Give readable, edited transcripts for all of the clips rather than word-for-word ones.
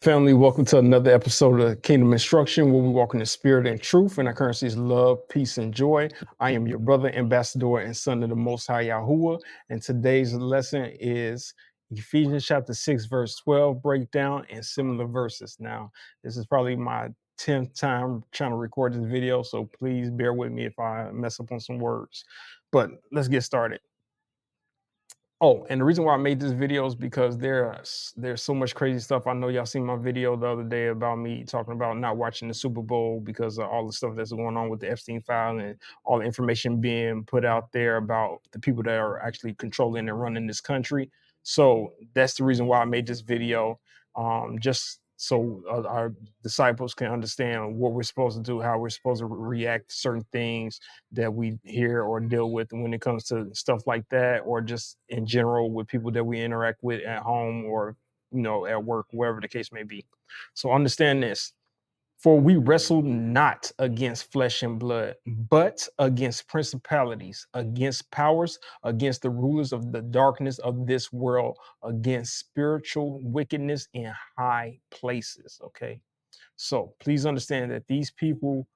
Family, welcome to another episode of Kingdom Instruction, where we walk in the spirit and truth, and our currency is love, peace, and joy. I am your brother, ambassador, and son of the Most High Yahuwah, and today's lesson is Ephesians chapter 6, verse 12 breakdown and similar verses. Now, this is probably my 10th time trying to record this video, so please bear with me if I mess up on some words. But let's get started. Oh, and the reason why I made this video is because there's so much crazy stuff. I know y'all seen my video the other day about me talking about not watching the Super Bowl because of all the stuff that's going on with the Epstein file and all the information being put out there about the people that are actually controlling and running this country. So that's the reason why I made this video, just so our disciples can understand what we're supposed to do, how we're supposed to react to certain things that we hear or deal with when it comes to stuff like that, or just in general with people that we interact with at home or at work, wherever the case may be. So understand this: for we wrestle not against flesh and blood, but against principalities, against powers, against the rulers of the darkness of this world, against spiritual wickedness in high places. Okay, so please understand that these people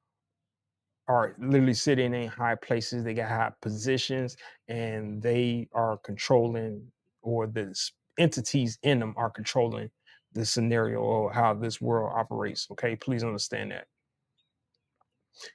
are literally sitting in high places. They got high positions, and they are controlling, or the entities in them are controlling the scenario or how this world operates. Okay, please understand that.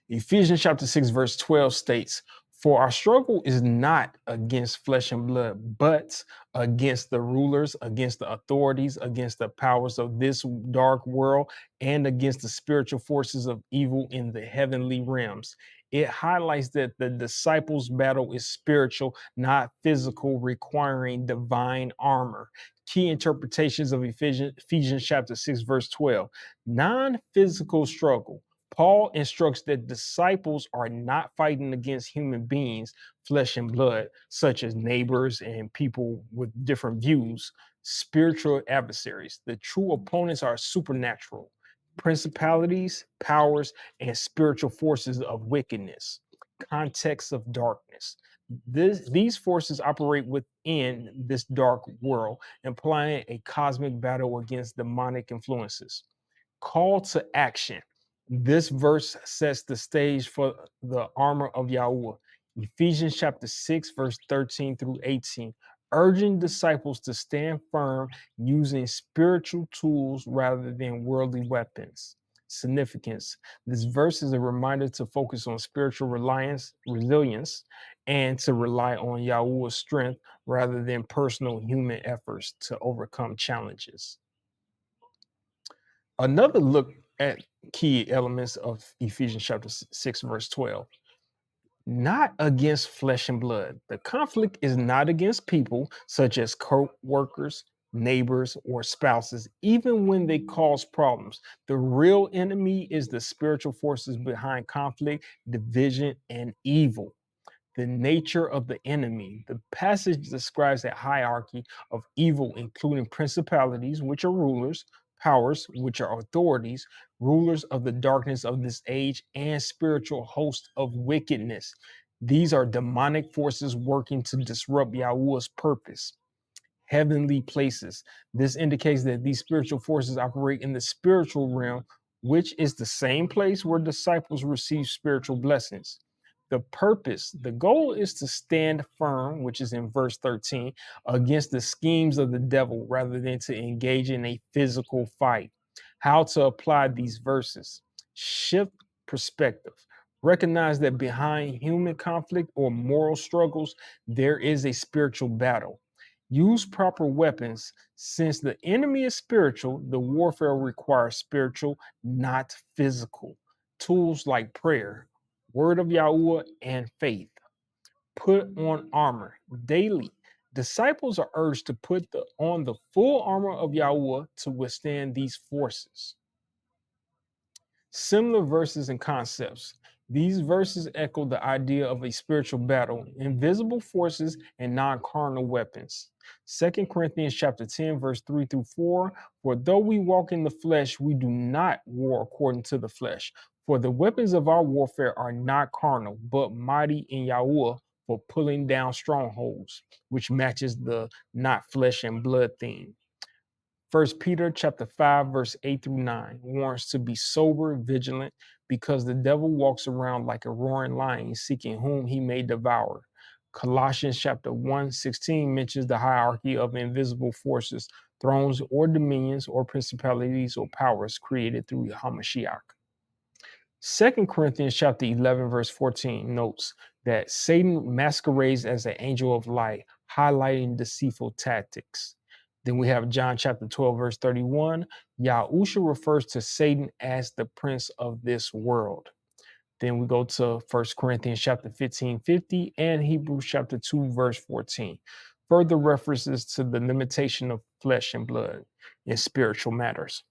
Ephesians chapter 6, verse 12 states, "For our struggle is not against flesh and blood, but against the rulers, against the authorities, against the powers of this dark world, and against the spiritual forces of evil in the heavenly realms." It highlights that the disciples' battle is spiritual, not physical, requiring divine armor. Key interpretations of Ephesians chapter 6, verse 12: non-physical struggle. Paul instructs that disciples are not fighting against human beings, flesh and blood, such as neighbors and people with different views, spiritual adversaries. The true opponents are supernatural, principalities, powers, and spiritual forces of wickedness, contexts of darkness. These forces operate within this dark world, implying a cosmic battle against demonic influences. Call to action. This verse sets the stage for the armor of Yahuwah. Ephesians chapter 6, verse 13 through 18, urging disciples to stand firm using spiritual tools rather than worldly weapons. Significance: this verse is a reminder to focus on spiritual resilience, and to rely on Yahuwah's strength rather than personal human efforts to overcome challenges. Another look at key elements of Ephesians chapter 6, verse 12. Not against flesh and blood. The conflict is not against people such as co-workers, neighbors, or spouses, even when they cause problems. The real enemy is the spiritual forces behind conflict, division, and evil. The nature of the enemy. The passage describes a hierarchy of evil, including principalities, which are rulers, powers, which are authorities, rulers of the darkness of this age, and spiritual hosts of wickedness. These are demonic forces working to disrupt Yahuwah's purpose. Heavenly places. This indicates that these spiritual forces operate in the spiritual realm, which is the same place where disciples receive spiritual blessings. The purpose, the goal is to stand firm, which is in verse 13, against the schemes of the devil rather than to engage in a physical fight. How to apply these verses: shift perspective. Recognize that behind human conflict or moral struggles, there is a spiritual battle. Use proper weapons. Since the enemy is spiritual, the warfare requires spiritual, not physical. Tools like prayer, word of Yahuwah, and faith. Put on armor daily. Disciples are urged to put on the full armor of Yahuwah to withstand these forces. Similar verses and concepts. These verses echo the idea of a spiritual battle, invisible forces, and non-carnal weapons. 2 Corinthians chapter 10, verse 3 through 4. For though we walk in the flesh, we do not war according to the flesh. For the weapons of our warfare are not carnal, but mighty in Yahuwah for pulling down strongholds, which matches the not flesh and blood theme. First Peter chapter 5, verse 8 through 9 warns to be sober, vigilant, because the devil walks around like a roaring lion, seeking whom he may devour. Colossians chapter 1:16 mentions the hierarchy of invisible forces, thrones or dominions or principalities or powers created through Hamashiach. Second Corinthians chapter 11, verse 14 notes that Satan masquerades as an angel of light, highlighting deceitful tactics. Then we have John chapter 12, verse 31. Yahusha refers to Satan as the prince of this world. Then we go to First Corinthians chapter 15:50 and Hebrews chapter 2, verse 14. Further references to the limitation of flesh and blood in spiritual matters.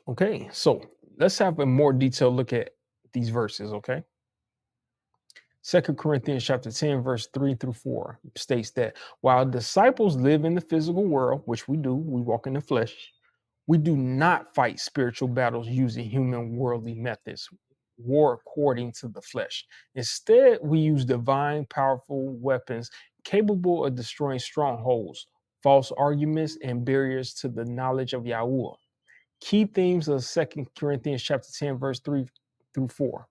Okay, so let's have a more detailed look at these verses, okay? Second Corinthians chapter 10, verse 3 through 4 states that while disciples live in the physical world, which we do, we walk in the flesh, we do not fight spiritual battles using human worldly methods, war according to the flesh. Instead, we use divine, powerful weapons capable of destroying strongholds, false arguments, and barriers to the knowledge of Yahuwah. Key themes of Second Corinthians chapter 10, verse 3 through 4.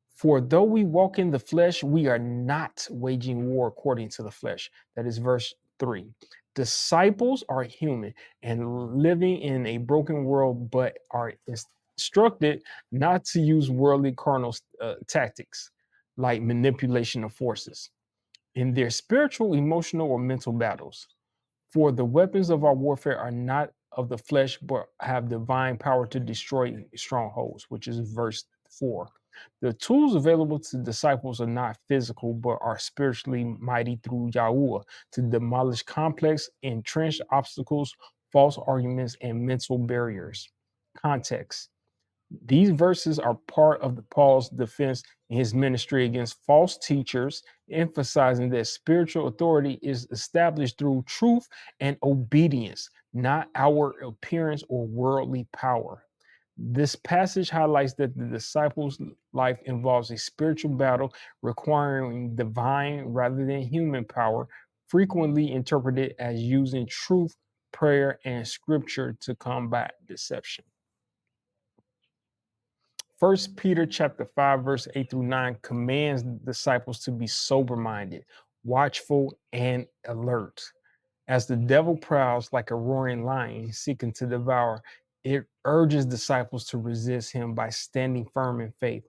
For though we walk in the flesh, we are not waging war according to the flesh. That is verse 3. Disciples are human and living in a broken world, but are instructed not to use worldly carnal tactics like manipulation of forces in their spiritual, emotional, or mental battles. For the weapons of our warfare are not of the flesh, but have divine power to destroy strongholds, which is verse 4. The tools available to disciples are not physical, but are spiritually mighty through Yahuwah to demolish complex, entrenched obstacles, false arguments, and mental barriers. Context. These verses are part of the Paul's defense in his ministry against false teachers, emphasizing that spiritual authority is established through truth and obedience, not our appearance or worldly power. This passage highlights that the disciples' life involves a spiritual battle requiring divine rather than human power, frequently interpreted as using truth, prayer, and scripture to combat deception. First Peter chapter 5, verse 8 through 9 commands disciples to be sober-minded, watchful, and alert. As the devil prowls like a roaring lion seeking to devour, it urges disciples to resist him by standing firm in faith,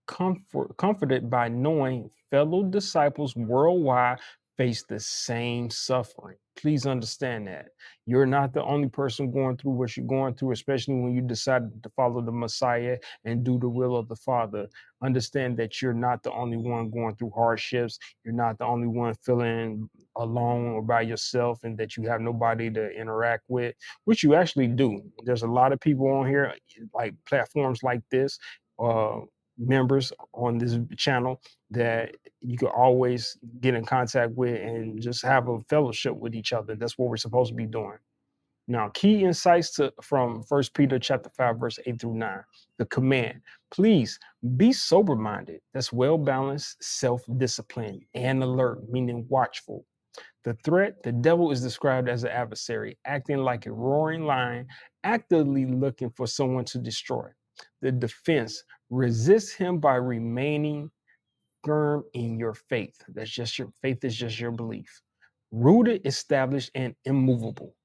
comforted by knowing fellow disciples worldwide face the same suffering. Please understand that you're not the only person going through what you're going through, especially when you decide to follow the Messiah and do the will of the Father. Understand that you're not the only one going through hardships. You're not the only one feeling alone or by yourself, and that you have nobody to interact with, which you actually do. There's a lot of people on here, like platforms like this, members on this channel that you can always get in contact with and just have a fellowship with each other. That's what we're supposed to be doing. Now, key insights from First Peter chapter 5, verse 8 through 9. The command, please be sober-minded. That's well-balanced, self-disciplined, and alert, meaning watchful. The threat, the devil is described as an adversary, acting like a roaring lion, actively looking for someone to destroy. The defense, resist him by remaining firm in your faith. That's just your faith, is just your belief. Rooted, established, and immovable.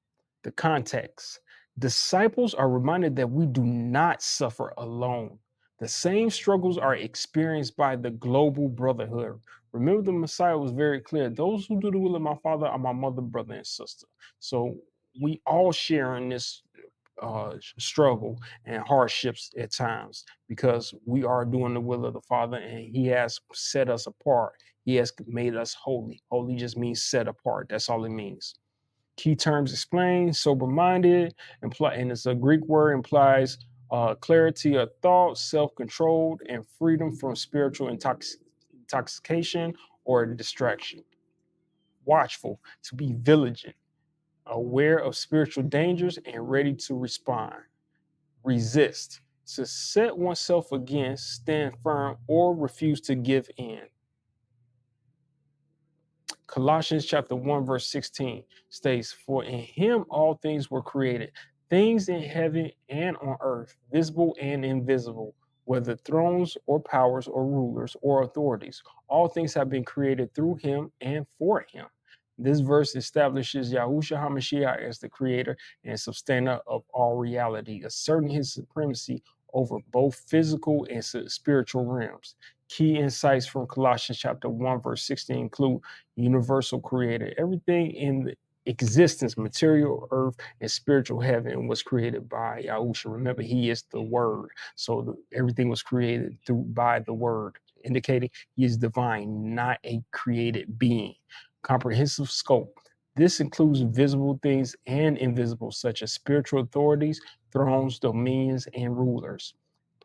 The context, disciples are reminded that we do not suffer alone. The same struggles are experienced by the global brotherhood. Remember, the Messiah was very clear. Those who do the will of my Father are my mother, brother, and sister. So we all share in this struggle and hardships at times, because we are doing the will of the Father, and He has set us apart. He has made us holy. Holy just means set apart. That's all it means. Key terms explained: sober-minded, and it's a Greek word, implies clarity of thought, self-controlled, and freedom from spiritual intoxication or distraction. Watchful, to be vigilant, aware of spiritual dangers, and ready to respond. Resist, to set oneself against, stand firm, or refuse to give in. Colossians chapter 1, verse 16 states, "For in him all things were created, things in heaven and on earth, visible and invisible, whether thrones or powers or rulers or authorities. All things have been created through him and for him." This verse establishes Yahushua HaMashiach as the creator and sustainer of all reality, asserting his supremacy over both physical and spiritual realms. Key insights from Colossians chapter 1, verse 16 include universal creator. Everything in the existence, material, earth, and spiritual heaven was created by Yahushua. Remember, he is the word. So everything was created by the word, indicating he is divine, not a created being. Comprehensive scope. This includes visible things and invisible, such as spiritual authorities, thrones, dominions, and rulers.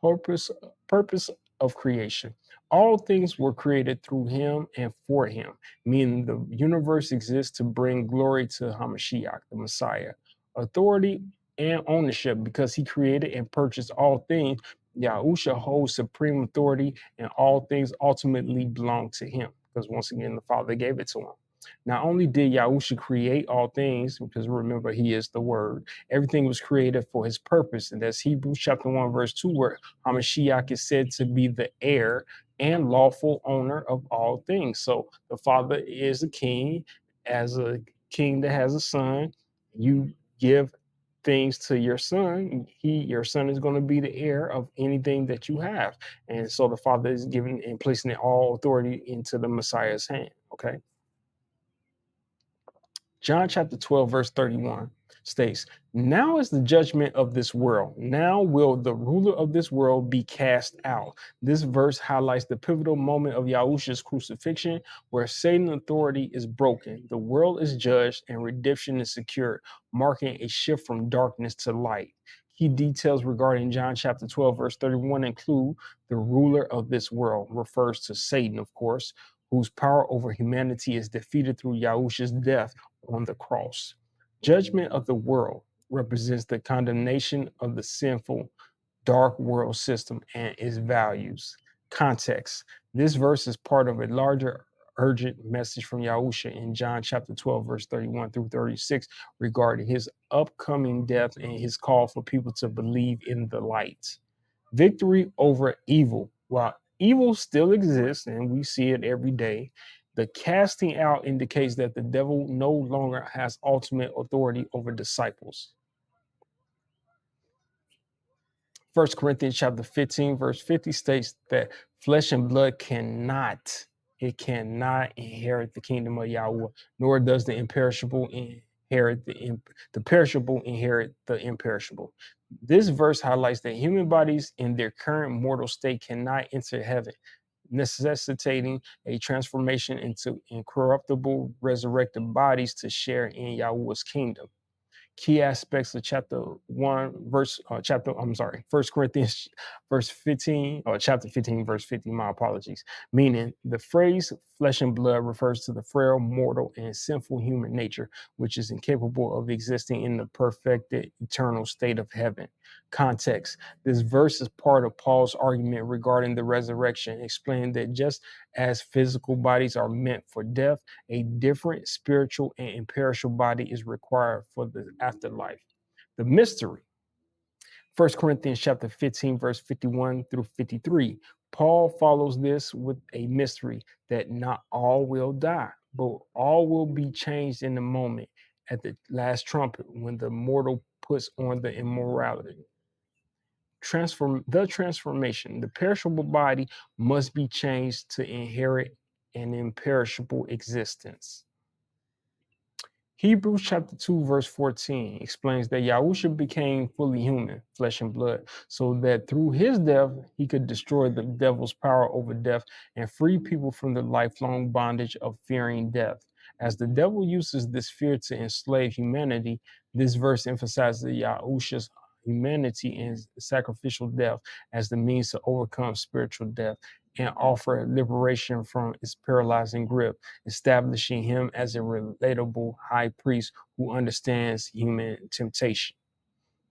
Purpose, purpose of creation. All things were created through him and for him, meaning the universe exists to bring glory to Hamashiach, the Messiah. Authority and ownership, because he created and purchased all things, Yahusha holds supreme authority, and all things ultimately belong to him, because once again, the Father gave it to him. Not only did Yahusha create all things, because remember, he is the word, everything was created for his purpose. And that's Hebrews chapter 1, verse 2, where Hamashiach is said to be the heir and lawful owner of all things. So the Father is a king. As a king that has a son, you give things to your son. Your son is going to be the heir of anything that you have. And so the Father is giving and placing all authority into the Messiah's hand. Okay. John chapter 12, verse 31 states, "Now is the judgment of this world. Now will the ruler of this world be cast out." This verse highlights the pivotal moment of Yahushua's crucifixion, where Satan's authority is broken, the world is judged, and redemption is secured, marking a shift from darkness to light. Key details regarding John chapter 12, verse 31 include the ruler of this world, refers to Satan, of course, whose power over humanity is defeated through Yahushua's death on the cross. Judgment of the world represents the condemnation of the sinful, dark world system and its values. Context. This verse is part of a larger urgent message from Yahusha in John chapter 12, verse 31 through 36, regarding his upcoming death and his call for people to believe in the light. Victory over evil. While evil still exists, and we see it every day, the casting out indicates that the devil no longer has ultimate authority over disciples. 1 Corinthians chapter 15, verse 50 states that flesh and blood cannot inherit the kingdom of Yahweh, nor does the imperishable inherit the perishable inherit the imperishable. This verse highlights that human bodies in their current mortal state cannot enter heaven, necessitating a transformation into incorruptible, resurrected bodies to share in Yahweh's kingdom. Key aspects of First Corinthians verse 15, or chapter 15, verse 50, my apologies. Meaning the phrase flesh and blood refers to the frail, mortal, and sinful human nature, which is incapable of existing in the perfected eternal state of heaven. Context. This verse is part of Paul's argument regarding the resurrection, explaining that just as physical bodies are meant for death, a different spiritual and imperishable body is required for the afterlife. The mystery. 1 Corinthians chapter 15, verse 51 through 53. Paul follows this with a mystery that not all will die, but all will be changed in the moment at the last trumpet when the mortal puts on the immorality. Transformation. The perishable body must be changed to inherit an imperishable existence. Hebrews chapter 2, verse 14 explains that Yahusha became fully human, flesh and blood, so that through his death, he could destroy the devil's power over death and free people from the lifelong bondage of fearing death. As the devil uses this fear to enslave humanity, this verse emphasizes Yahusha's humanity and sacrificial death as the means to overcome spiritual death and offer liberation from its paralyzing grip, establishing him as a relatable high priest who understands human temptation.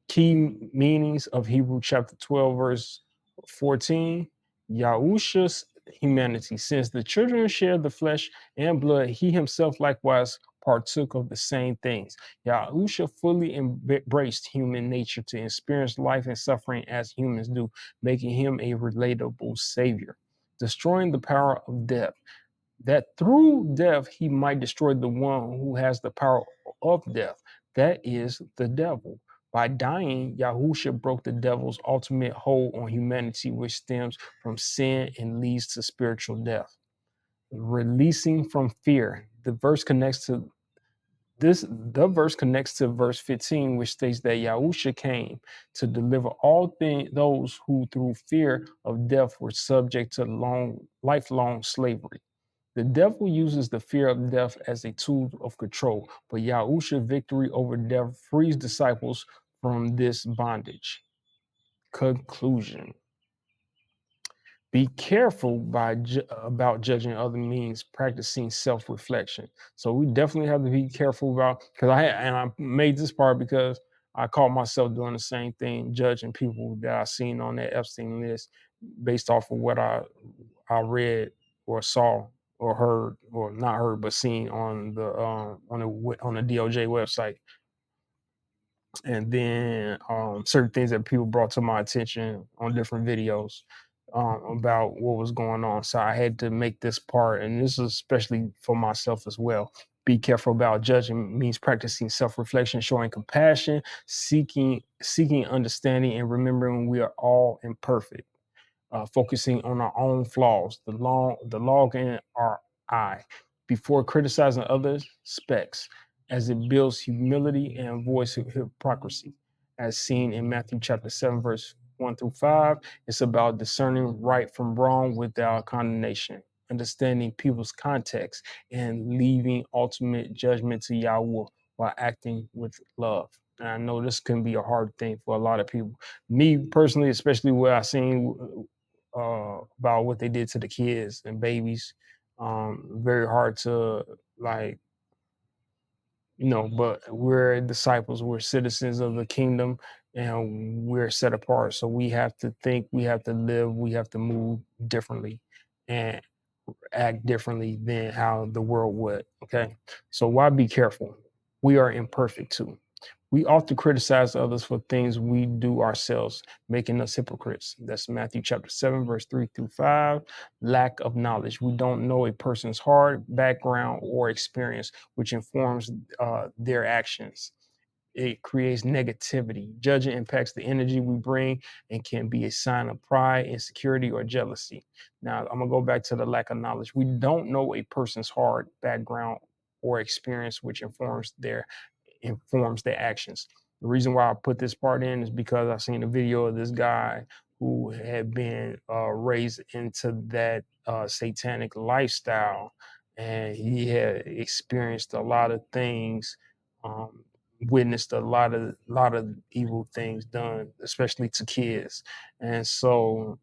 Key meanings of Hebrew chapter 12, verse 14. Yahusha humanity. Since the children share the flesh and blood, he himself likewise partook of the same things. Yahusha fully embraced human nature to experience life and suffering as humans do, making him a relatable savior, destroying the power of death, that through death he might destroy the one who has the power of death, that is the devil. By dying, Yahusha broke the devil's ultimate hold on humanity, which stems from sin and leads to spiritual death. Releasing from fear. The verse connects to verse 15, which states that Yahusha came to deliver all those who through fear of death were subject to lifelong slavery. The devil uses the fear of death as a tool of control, but Yahusha's victory over death frees disciples from this bondage. Conclusion. Be careful about judging other means, practicing self-reflection. So we definitely have to be careful about, because I made this part because I caught myself doing the same thing, judging people that I seen on that Epstein list based off of what I read or saw or heard, or not heard but seen on the DOJ website. And then certain things that people brought to my attention on different videos about what was going on. So I had to make this part, and this is especially for myself as well. Be careful about judging means practicing self-reflection, showing compassion, seeking understanding, and remembering we are all imperfect. Focusing on our own flaws, the log in our eye, before criticizing others' specs, as it builds humility and avoids hypocrisy. As seen in Matthew chapter 7, verse 1 through 5, it's about discerning right from wrong without condemnation, understanding people's context, and leaving ultimate judgment to Yahweh while acting with love. And I know this can be a hard thing for a lot of people. Me personally, especially where I seen about what they did to the kids and babies. Very hard to, like, but we're disciples, we're citizens of the kingdom, and we're set apart. So we have to think, we have to live, we have to move differently and act differently than how the world would. Okay. So why be careful? We are imperfect too. We often criticize others for things we do ourselves, making us hypocrites. That's Matthew chapter 7, verse 3 through 5. Lack of knowledge. We don't know a person's heart, background, or experience, which informs their actions. It creates negativity. Judging impacts the energy we bring and can be a sign of pride, insecurity, or jealousy. Now, I'm going to go back to the lack of knowledge. We don't know a person's heart, background, or experience, which informs their actions. The reason why I put this part in is because I've seen a video of this guy who had been raised into that satanic lifestyle, and he had experienced a lot of things, um, witnessed a lot of evil things done, especially to kids. And so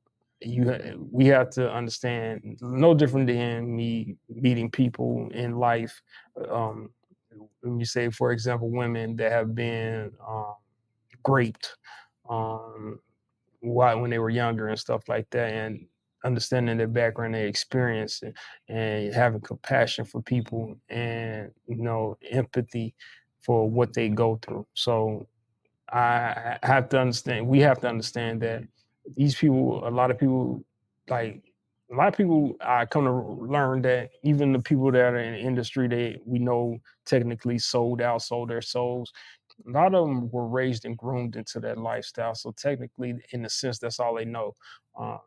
we have to understand, no different than me meeting people in life. Um, when you say, for example, women that have been raped, um, when they were younger and stuff like that, and understanding their background, their experience, and having compassion for people, and empathy for what they go through. So I have to understand. We have to understand that these people, a lot of people, like a lot of people, I come to learn that even the people that are in the industry, we know technically sold out, sold their souls. A lot of them were raised and groomed into that lifestyle. So technically, in a sense, that's all they know. Uh,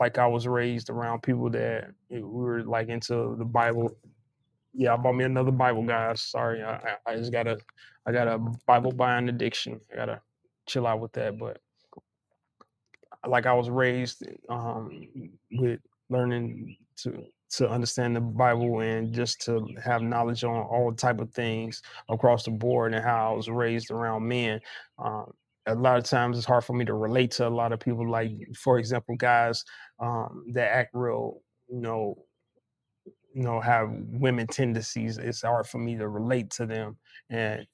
like I was raised around people that we were like into the Bible. Yeah, I bought me another Bible, guys. Sorry, I got a Bible buying addiction. I gotta chill out with that. But like I was raised with learning to understand the Bible and just to have knowledge on all type of things across the board, and how I was raised around men. Um, a lot of times it's hard for me to relate to a lot of people. Like, for example, guys that act real, you know, have women tendencies. It's hard for me to relate to them, and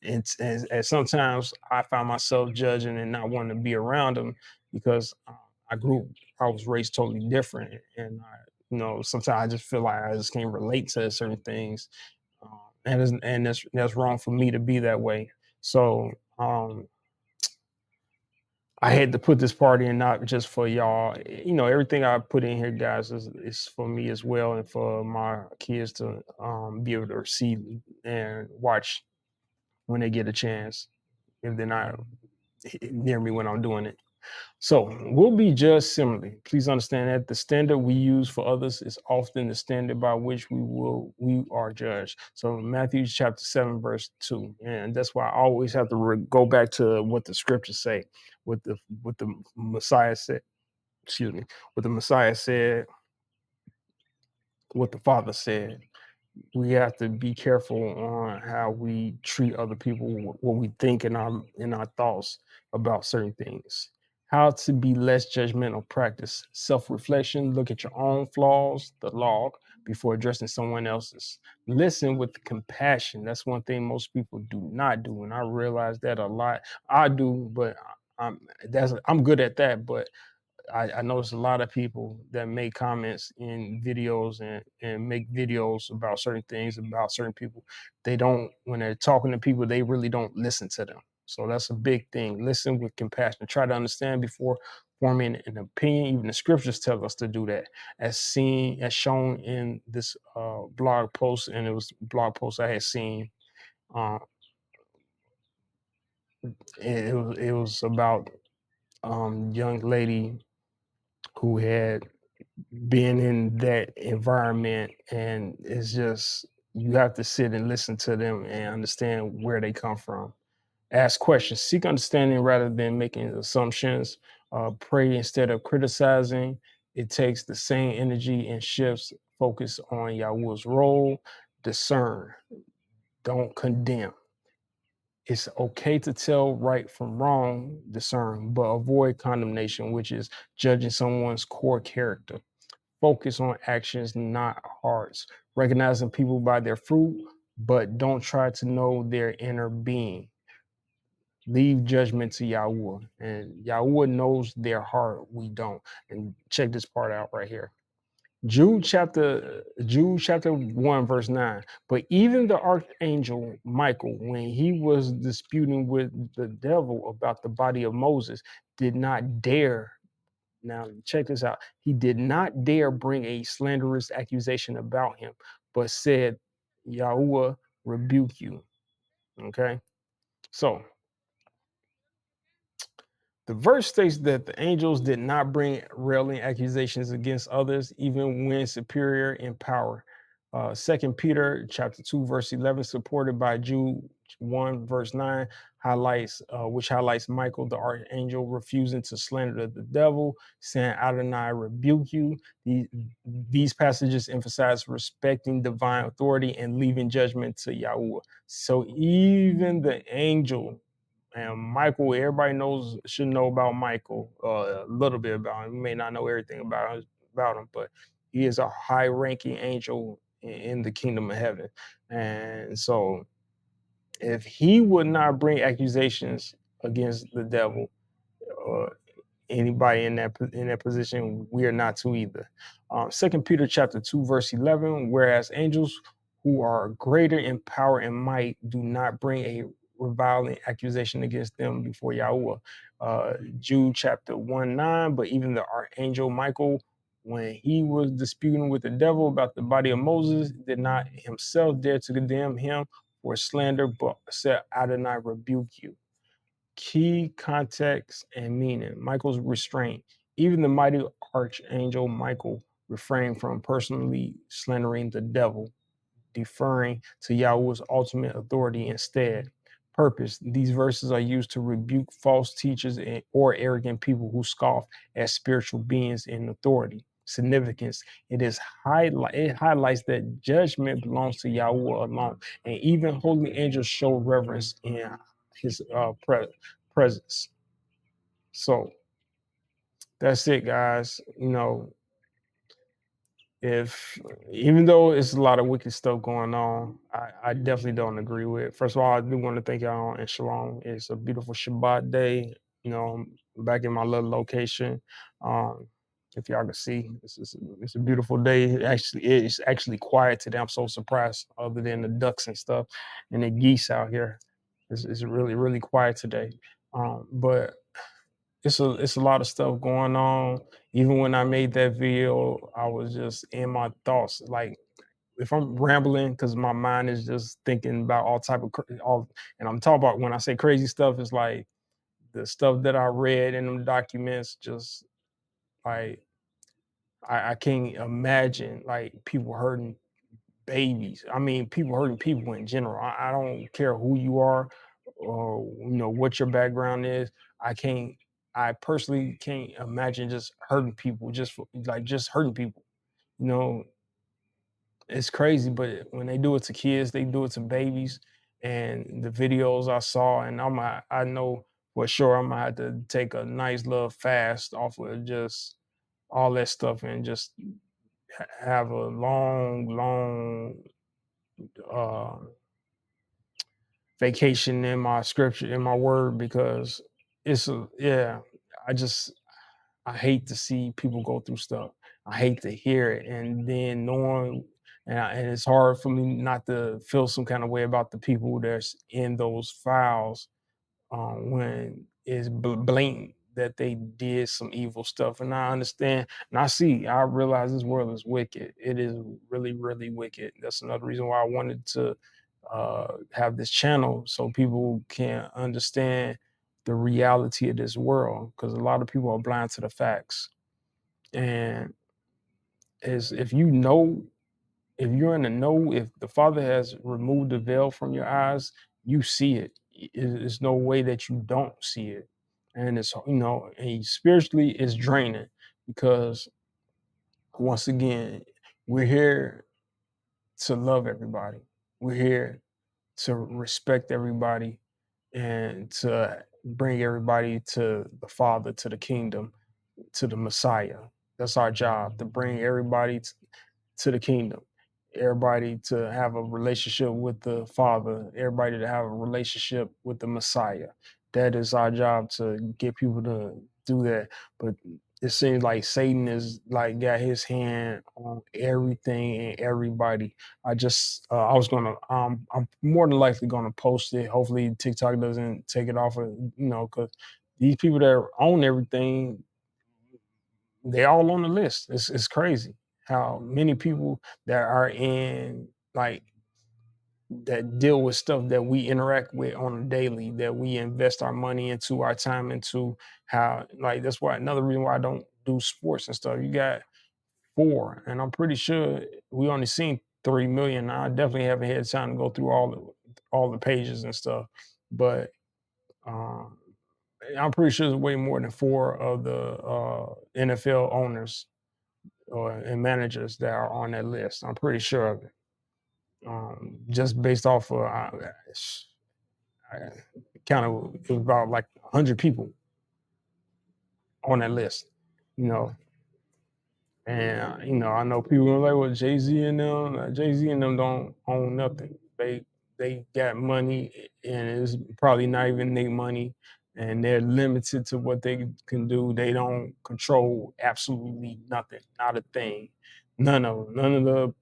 sometimes I find myself judging and not wanting to be around them because I was raised totally different, and sometimes I just feel like I just can't relate to certain things, and that's wrong for me to be that way. So I had to put this part in not just for y'all. Everything I put in here, guys, is for me as well, and for my kids to be able to see and watch when they get a chance, if they're not near me when I'm doing it. So we'll be judged similarly. Please understand that the standard we use for others is often the standard by which we are judged. So Matthew chapter 7, verse 2. And that's why I always have to go back to what the scriptures say, what the Messiah said, excuse me, what the Messiah said, what the Father said. We have to be careful on how we treat other people, what we think in our thoughts about certain things. How to be less judgmental. Practice self-reflection. Look at your own flaws, the log, before addressing someone else's. Listen with compassion. That's one thing most people do not do, and I realize that a lot. I do, but I'm good at that, but I notice a lot of people that make comments in videos and make videos about certain things about certain people. They don't, when they're talking to people, they really don't listen to them. So that's a big thing. Listen with compassion. Try to understand before forming an opinion. Even the scriptures tell us to do that, as shown in this blog post, and it was a blog post I had seen. Uh, it was about young lady who had being in that environment, and it's just, you have to sit and listen to them and understand where they come from. Ask questions, seek understanding rather than making assumptions. Pray instead of criticizing. It takes the same energy and shifts focus on Yahuwah's role. Discern, don't condemn. It's okay to tell right from wrong. Discern, but avoid condemnation, which is judging someone's core character. Focus on actions, not hearts. Recognizing people by their fruit, but don't try to know their inner being. Leave judgment to Yahweh, and Yahweh knows their heart. We don't. And check this part out right here. Jude chapter 1, verse 9. But even the archangel Michael, when he was disputing with the devil about the body of Moses, did not dare. Now, check this out. He did not dare bring a slanderous accusation about him, but said, Yahuwah rebuke you. Okay. So the verse states that the angels did not bring railing accusations against others, even when superior in power. 2 Peter chapter 2, verse 11, supported by Jude 1, verse 9, which highlights Michael, the archangel, refusing to slander the devil, saying, Adonai rebuke you. These passages emphasize respecting divine authority and leaving judgment to Yahweh. So even the angel, and Michael, everybody should know about Michael, a little bit about him. You may not know everything about him, but he is a high-ranking angel in the kingdom of heaven. And so if he would not bring accusations against the devil, uh, anybody in that position, we are not to either. 2 Peter chapter 2, verse 11, whereas angels who are greater in power and might do not bring a reviling accusation against them before Yahweh. Jude chapter 1, 9, but even the archangel Michael, when he was disputing with the devil about the body of Moses, did not himself dare to condemn him for slander, but said, Adonai rebuke you. Key context and meaning. Michael's restraint. Even the mighty archangel Michael refrained from personally slandering the devil, deferring to Yahweh's ultimate authority instead. Purpose. These verses are used to rebuke false teachers or arrogant people who scoff at spiritual beings in authority. Significance. It highlights that judgment belongs to Yahweh alone, and even holy angels show reverence in his presence. So that's it, guys. If even though it's a lot of wicked stuff going on, I definitely don't agree with it. First of all, I do want to thank y'all and shalom. It's a beautiful Shabbat day. I'm back in my little location. Um, If y'all can see, it's a beautiful day. It's actually quiet today. I'm so surprised, other than the ducks and stuff and the geese out here. It's really, really quiet today. But it's a lot of stuff going on. Even when I made that video, I was just in my thoughts. Like, if I'm rambling, because my mind is just thinking about all type of all, and I'm talking about, when I say crazy stuff, it's like the stuff that I read in them documents. Just like, I can't imagine like people hurting babies. I mean, people hurting people in general. I don't care who you are or what your background is. I can't. I personally can't imagine just hurting people, just hurting people. You know, it's crazy, but when they do it to kids, they do it to babies. And the videos I saw, and I know for sure I'm gonna have to take a nice little fast off of just all that stuff, and just have a long, long uh, vacation in my scripture, in my word, because yeah. I just I hate to see people go through stuff. I hate to hear it, and then knowing, and it's hard for me not to feel some kind of way about the people that's in those files, when it's blatant that they did some evil stuff. And I understand, and I realize this world is wicked. It is really, really wicked. That's another reason why I wanted to have this channel, so people can understand the reality of this world, because a lot of people are blind to the facts. And as if you're in the know, if the Father has removed the veil from your eyes, you see it. There's no way that you don't see it. And and spiritually it's draining, because once again, we're here to love everybody. We're here to respect everybody, and to bring everybody to the Father, to the kingdom, to the Messiah. That's our job, to bring everybody to the kingdom, everybody to have a relationship with the Father, everybody to have a relationship with the Messiah. That is our job, to get people to do that. But it seems like Satan is like got his hand on everything and everybody. I was gonna I'm more than likely gonna post it. Hopefully TikTok doesn't take it off of, because these people that own everything, they all on the list. It's crazy how many people that are in, like, that deal with stuff that we interact with on a daily, that we invest our money into, our time into. How, like, that's why, another reason why I don't do sports and stuff. You got four, and I'm pretty sure we only seen 3 million. I definitely haven't had time to go through all the pages and stuff, but um, I'm pretty sure there's way more than four of the NFL owners and managers that are on that list. I'm pretty sure of it. Just based off of, kind of, it was about like 100 people on that list, you know. And I know people are like, "Well, Jay Z and them don't own nothing. They got money, and it's probably not even their money, and they're limited to what they can do. They don't control absolutely nothing, not a thing. None of them. None of the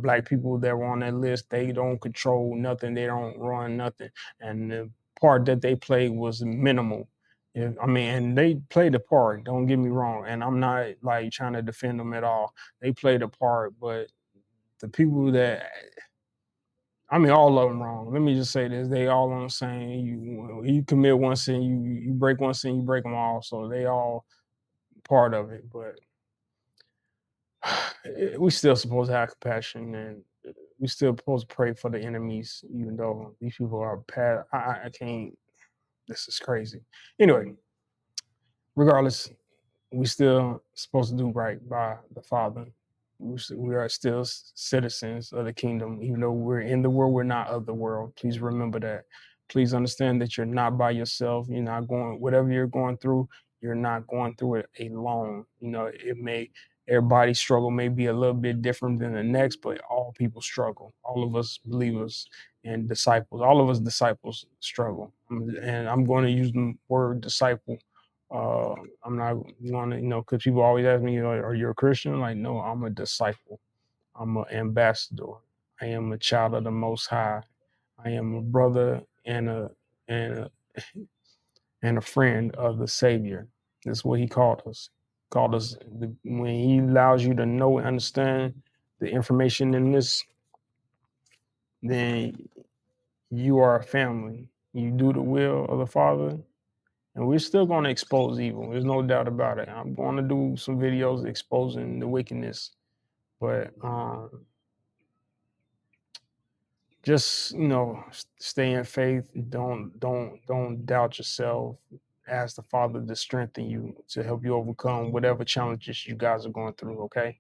black people that were on that list, they don't control nothing. They don't run nothing, and the part that they played was minimal. Yeah, I mean, and they played a part. Don't get me wrong, and I'm not like trying to defend them at all. They played a part, but the people that, I mean, all of them wrong. Let me just say this: they all on the same. You commit one sin, you break one sin, you break them all. So they all part of it. But we still supposed to have compassion, and we still supposed to pray for the enemies, even though these people are bad. I can't. This is crazy. Anyway, regardless, we still supposed to do right by the Father. We are still citizens of the kingdom, even though we're in the world. We're not of the world. Please remember that. Please understand that you're not by yourself. You're not going, whatever you're going through. You're not going through it alone. Everybody's struggle may be a little bit different than the next, but all people struggle. All of us believers and disciples, all of us disciples struggle. And I'm going to use the word disciple I'm not going to, because people always ask me, are you a Christian? Like, no, I'm a disciple. I'm an ambassador. I am a child of the Most High. I am a brother and a and a friend of the Savior. That's what He called us. Called us when He allows you to know and understand the information in this, then you are a family. You do the will of the Father, and we're still going to expose evil. There's no doubt about it. I'm going to do some videos exposing the wickedness, but just stay in faith. Don't doubt yourself. Ask the Father to strengthen you, to help you overcome whatever challenges you guys are going through. Okay,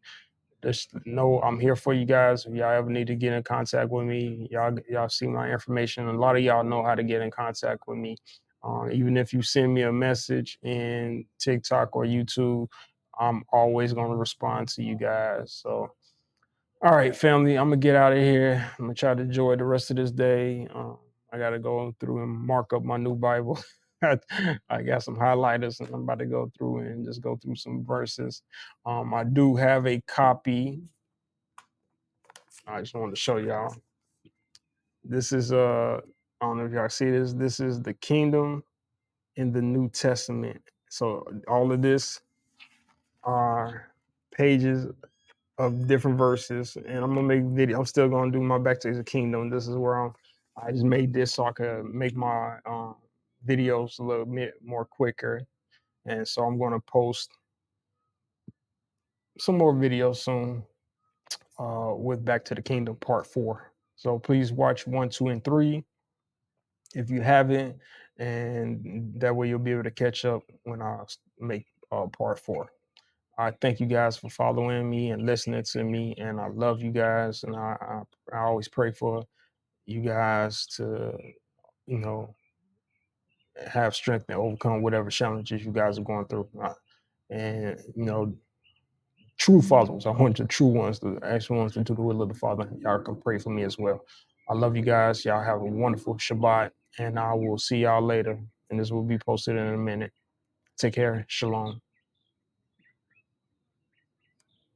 just know I'm here for you guys. If y'all ever need to get in contact with me, y'all see my information. A lot of y'all know how to get in contact with me. Even if you send me a message in TikTok or YouTube, I'm always going to respond to you guys. So all right, family, I'm gonna get out of here. I'm gonna try to enjoy the rest of this day. I gotta go through and mark up my new Bible. I got some highlighters, and I'm about to go through and just go through some verses. I do have a copy. I just wanted to show y'all. This is I don't know if y'all see this. This is the Kingdom in the New Testament. So all of this are pages of different verses, and I'm gonna make video. I'm still gonna do my Back to the Kingdom. This is where I just made this so I could make my videos a little bit more quicker, and so I'm gonna post some more videos soon with Back to the Kingdom Part 4. So please watch 1, 2, and 3 if you haven't, and that way you'll be able to catch up when I make Part 4. I thank you guys for following me and listening to me, and I love you guys, and I always pray for you guys to, you know, have strength and overcome whatever challenges you guys are going through. And true followers, I want the true ones, the actual ones to do the will of the Father. Y'all can pray for me as well. I love you guys. Y'all have a wonderful Shabbat, and I will see y'all later. And this will be posted in a minute. Take care. Shalom.